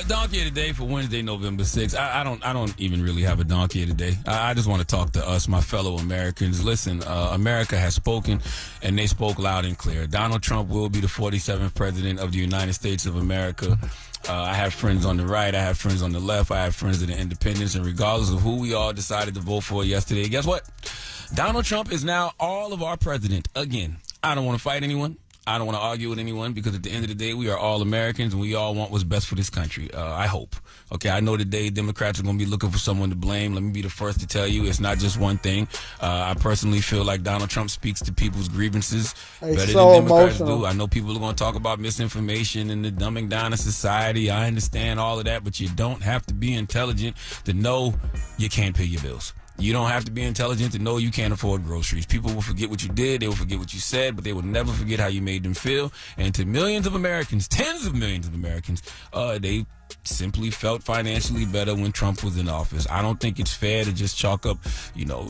Donkey of the day for Wednesday, November 6th. I don't even really have a donkey of the day. I just want to talk to us, my fellow Americans. Listen, America has spoken, and they spoke loud and clear. Donald Trump will be the 47th president of the United States of America. I have friends on the right. I have friends on the left. I have friends that are independents. And regardless of who we all decided to vote for yesterday, guess what? Donald Trump is now all of our president again. I don't want to fight anyone. I don't want to argue with anyone because at the end of the day, we are all Americans and we all want what's best for this country. I hope. Okay, I know today Democrats are going to be looking for someone to blame. Let me be the first to tell you it's not just one thing. I personally feel like Donald Trump speaks to people's grievances better than Democrats do. I know people are going to talk about misinformation and the dumbing down of society. I understand all of that, but you don't have to be intelligent to know you can't pay your bills. You don't have to be intelligent to know you can't afford groceries. People will forget what you did. They will forget what you said, but they will never forget how you made them feel. And to millions of Americans, tens of millions of Americans, they simply felt financially better when Trump was in office. I don't think it's fair to just chalk up,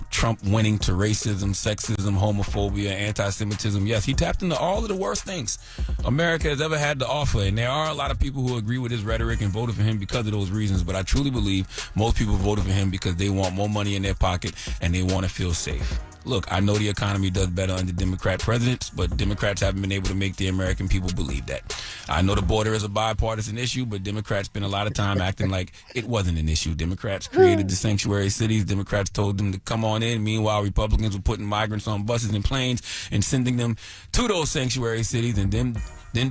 Trump winning to racism, sexism, homophobia, anti-Semitism. Yes, he tapped into all of the worst things America has ever had to offer. And there are a lot of people who agree with his rhetoric and voted for him because of those reasons. But I truly believe most people voted for him because they want more money in their pocket and they want to feel safe. Look, I know the economy does better under Democrat presidents, but Democrats haven't been able to make the American people believe that. I know the border is a bipartisan issue, but Democrats spend a lot of time acting like it wasn't an issue. Democrats created the sanctuary cities. Democrats told them to come on in. Meanwhile, Republicans were putting migrants on buses and planes and sending them to those sanctuary cities, and then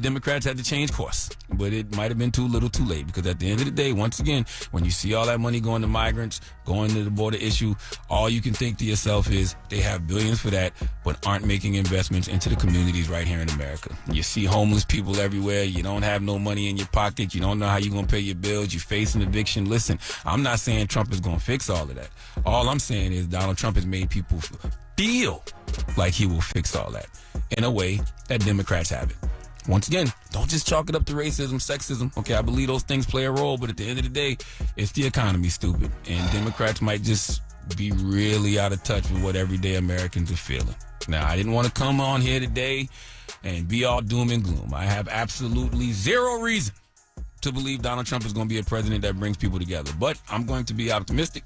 Democrats had to change course. But it might have been too little too late, because at the end of the day, once again, when you see all that money going to migrants, going to the border issue, all you can think to yourself is they have billions for that, but aren't making investments into the communities right here in America. You see homeless people everywhere. You don't have no money in your pocket. You don't know how you're going to pay your bills. You're facing eviction. Listen, I'm not saying Trump is going to fix all of that. All I'm saying is Donald Trump has made people feel like he will fix all that in a way that Democrats haven't. Once again, don't just chalk it up to racism, sexism. Okay, I believe those things play a role, but at the end of the day, it's the economy, stupid. And Democrats might just be really out of touch with what everyday Americans are feeling. Now, I didn't want to come on here today and be all doom and gloom. I have absolutely zero reason to believe Donald Trump is going to be a president that brings people together. But I'm going to be optimistic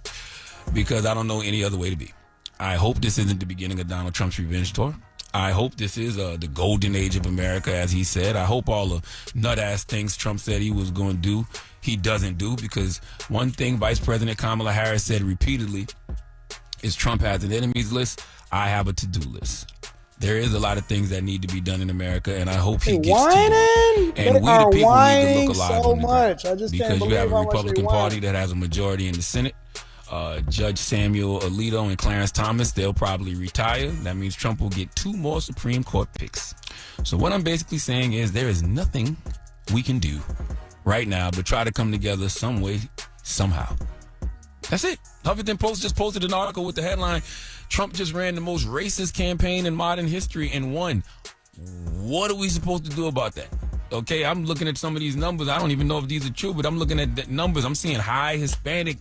because I don't know any other way to be. I hope this isn't the beginning of Donald Trump's revenge tour. I hope this is the golden age of America, as he said. I hope all the nut-ass things Trump said he was going to do, he doesn't do, because one thing Vice President Kamala Harris said repeatedly is Trump has an enemies list, I have a to-do list. There is a lot of things that need to be done in America, and I hope he gets to do it. And we the people need to look alive on the ground, because you have a Republican Party that has a majority in the Senate. Judge Samuel Alito and Clarence Thomas, they'll probably retire. That means Trump will get 2 more Supreme Court picks. So what I'm basically saying is there is nothing we can do right now but try to come together some way, somehow. That's it. Huffington Post just posted an article with the headline, Trump just ran the most racist campaign in modern history and won. What are we supposed to do about that? Okay, I'm looking at some of these numbers. I don't even know if these are true, but I'm looking at the numbers. I'm seeing high Hispanic,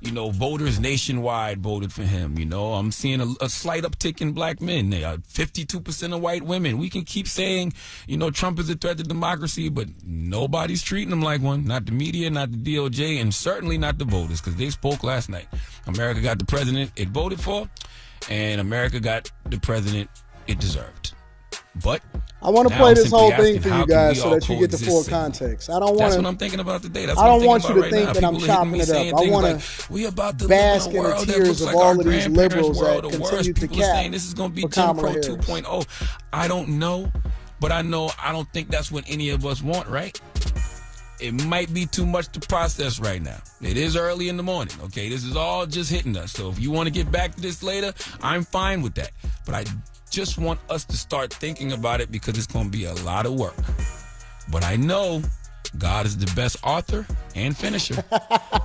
voters nationwide voted for him. I'm seeing a slight uptick in black men. They are 52% of white women. We can keep saying, Trump is a threat to democracy, but nobody's treating him like one. Not the media, not the DOJ, and certainly not the voters, because they spoke last night. America got the president it voted for, and America got the president it deserved. But I want to play this whole thing for you guys so that you get the full context. I don't want That's what I'm thinking about today. I don't want you to think that I'm chopping it up. I want to bask in the tears of all of these liberals that continue to cap this is going to be for Jim Kamala Crow Harris. 2.0. I don't know, but I don't think that's what any of us want, right? It might be too much to process right now. It is early in the morning, okay? This is all just hitting us. So if you want to get back to this later, I'm fine with that. But I just want us to start thinking about it because it's going to be a lot of work. But I know God is the best author and finisher.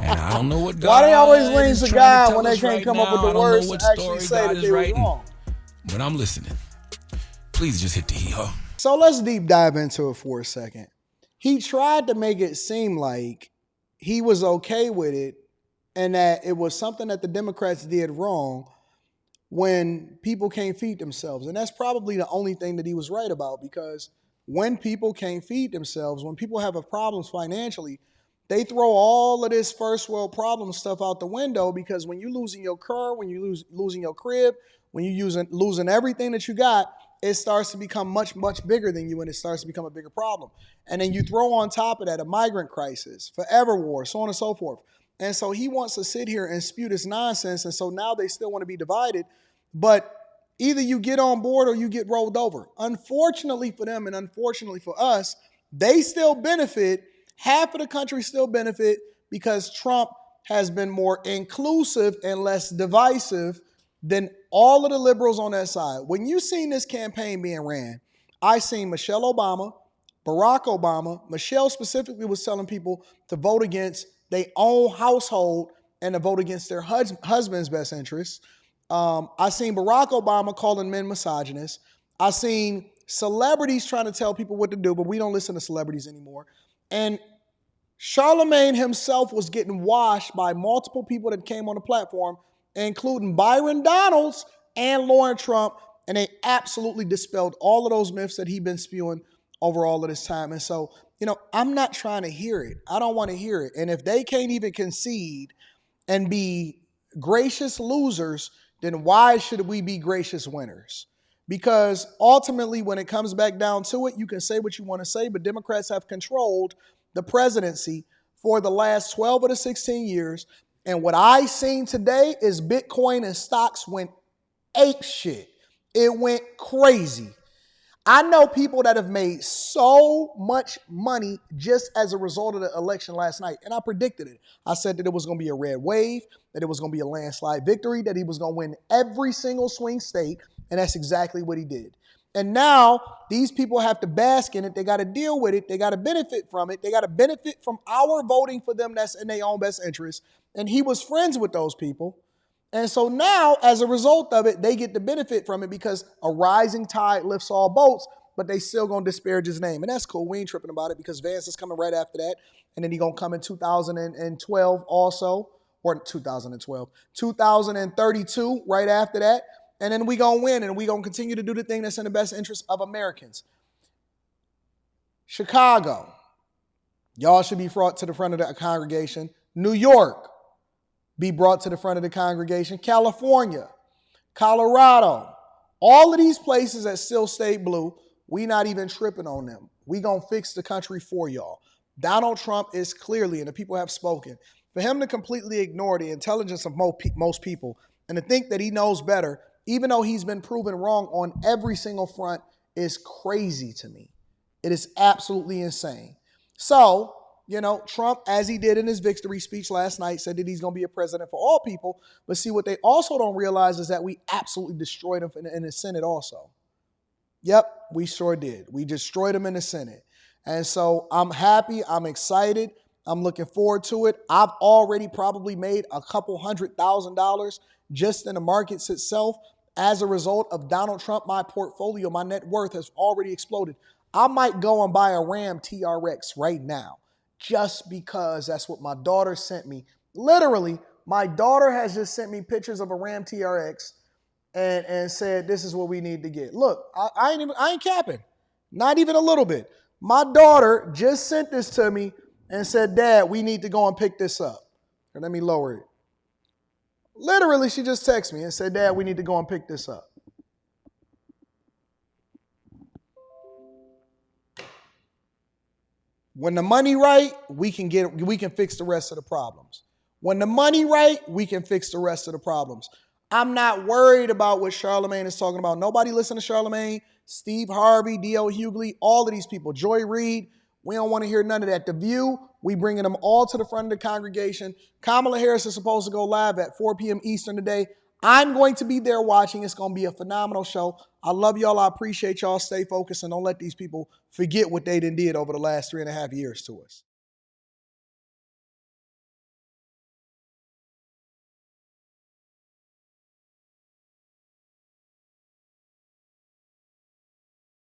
And I don't know what God Why they always lean is to trying God to when tell they us can't right come up with now. the I don't know words what to actually story say God that is they were writing. wrong? But I'm listening. Please just hit the hee-haw. So let's deep dive into it for a second. He tried to make it seem like he was okay with it and that it was something that the Democrats did wrong when people can't feed themselves. And that's probably the only thing that he was right about, because when people can't feed themselves, when people have problems financially, they throw all of this first world problem stuff out the window, because when you losing your car, when you losing your crib, when you losing everything that you got, it starts to become much, much bigger than you, and it starts to become a bigger problem. And then you throw on top of that a migrant crisis, forever war, so on and so forth. And so he wants to sit here and spew this nonsense. And so now they still want to be divided. But either you get on board or you get rolled over. Unfortunately for them and unfortunately for us, they still benefit. Half of the country still benefit because Trump has been more inclusive and less divisive than all of the liberals on that side. When you seen this campaign being ran, I seen Michelle Obama, Barack Obama. Michelle specifically was telling people to vote against their own household and to vote against their husband's best interests. I seen Barack Obama calling men misogynists. I seen celebrities trying to tell people what to do, but we don't listen to celebrities anymore. And Charlamagne himself was getting washed by multiple people that came on the platform, including Byron Donalds and Lauren Trump, and they absolutely dispelled all of those myths that he'd been spewing over all of this time. And so, I'm not trying to hear it. I don't want to hear it. And if they can't even concede and be gracious losers, then why should we be gracious winners? Because ultimately, when it comes back down to it, you can say what you want to say, but Democrats have controlled the presidency for the last 12 of the 16 years. And what I seen today is Bitcoin and stocks went ape shit. It went crazy. I know people that have made so much money just as a result of the election last night, and I predicted it. I said that it was going to be a red wave, that it was going to be a landslide victory, that he was going to win every single swing state, and that's exactly what he did. And now these people have to bask in it. They got to deal with it. They got to benefit from it. They got to benefit from our voting for them that's in their own best interest. And he was friends with those people. And so now, as a result of it, they get the benefit from it because a rising tide lifts all boats, but they still going to disparage his name. And that's cool. We ain't tripping about it because Vance is coming right after that. And then he going to come in 2012 also, or 2032 right after that. And then we going to win, and we going to continue to do the thing that's in the best interest of Americans. Chicago, y'all should be brought to the front of the congregation. New York, be brought to the front of the congregation. California, Colorado, all of these places that still stay blue, we not even tripping on them. We gonna fix the country for y'all. Donald Trump is clearly, and the people have spoken, for him to completely ignore the intelligence of most people and to think that he knows better, even though he's been proven wrong on every single front, is crazy to me. It is absolutely insane. So, Trump, as he did in his victory speech last night, said that he's going to be a president for all people. But see, what they also don't realize is that we absolutely destroyed him in the Senate also. Yep, we sure did. We destroyed him in the Senate. And so I'm happy. I'm excited. I'm looking forward to it. I've already probably made a couple $100,000 just in the markets itself. As a result of Donald Trump, my portfolio, my net worth has already exploded. I might go and buy a Ram TRX right now, just because that's what my daughter sent me. Literally, my daughter has just sent me pictures of a Ram TRX and said, this is what we need to get. Look, I ain't capping. Not even a little bit. My daughter just sent this to me and said, Dad, we need to go and pick this up. Or let me lower it. Literally, she just texted me and said, Dad, we need to go and pick this up. When the money right, we can fix the rest of the problems. When the money right, we can fix the rest of the problems. I'm not worried about what Charlamagne is talking about. Nobody listen to Charlamagne, Steve Harvey, D.L. Hughley, all of these people, Joy Reid. We don't want to hear none of that. The View, we bringing them all to the front of the congregation. Kamala Harris is supposed to go live at 4 p.m. Eastern today. I'm going to be there watching. It's going to be a phenomenal show. I love y'all. I appreciate y'all. Stay focused and don't let these people forget what they did over the last 3.5 years to us.